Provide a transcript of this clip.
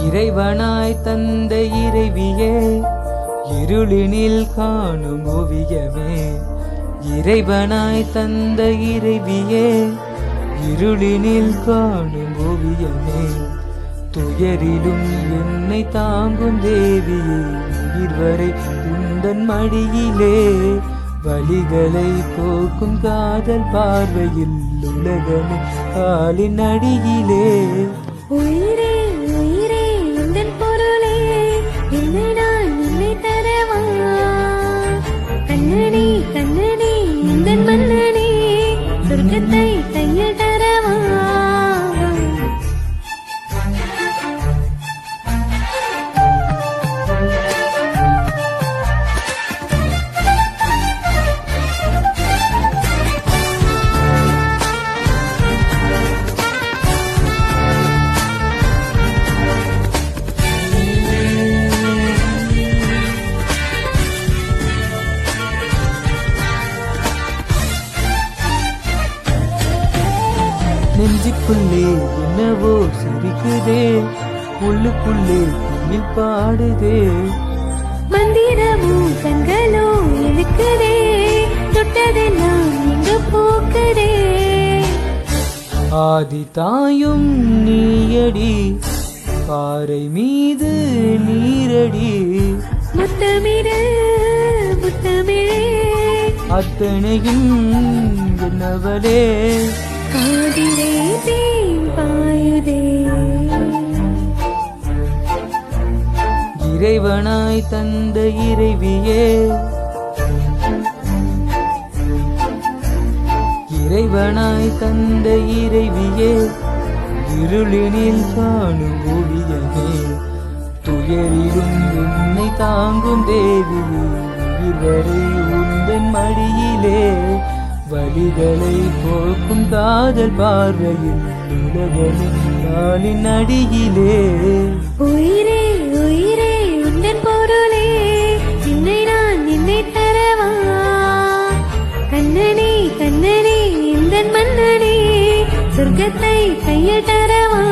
இறைவனாய் தந்த இறைவியே, இருளினில் காணும் ஓவியமே. இறைவனாய் தந்த இறைவியே, இருளினில் காணும் ஓவியமே. துயரிலும் என்னை தாங்கும் தேவியே, உயிர்வரை உந்தன் மடியிலே. வலிகளை போக்கும் காதல் பார்வையில் உலகமே காலின் அடியிலே. உயிரே உயிரே உந்தன் பொருளே, என்னை நான் உன்னை தரவா. கண்ணனே கண்ணனே உந்தன் மன்னனே, சொர்க்கத்தை கையில் தரவா. நெஞ்சுக்குள்ளே என்னவோ சிரிக்குதே, உள்ளுக்குள்ளே குயில் பாடுதே. மந்திரமும் கண்களோ இழுக்குதே, தொட்டதெல்லாம் இங்கு போக்குதே. ஆதி தாயும் நீயடி, பாறை மீது நீரடி. முத்தமிழே முத்தமிழே, அத்தனையும் என்னவளே. காதிலே தேன் பாயுதே. இறைவனாய் தந்த இறைவியே, இறைவனாய் தந்த இறைவியே, இருளினில் காணும் ஓவியமே. துயரிலும் என்னை தாங்கும் தேவியே, உயிர்வரை உந்தன் மடியிலே. வலிகளை போக்கும் காதல் பார்வையில் உலகமே காலின் அடியிலே. உயிரே உயிரே உந்தன் பொருளே, என்னை நான் என்னை தரவா. கண்ணனே கண்ணனே எந்தன் மன்னனே, சொர்க்கத்தை கையில் தரவா.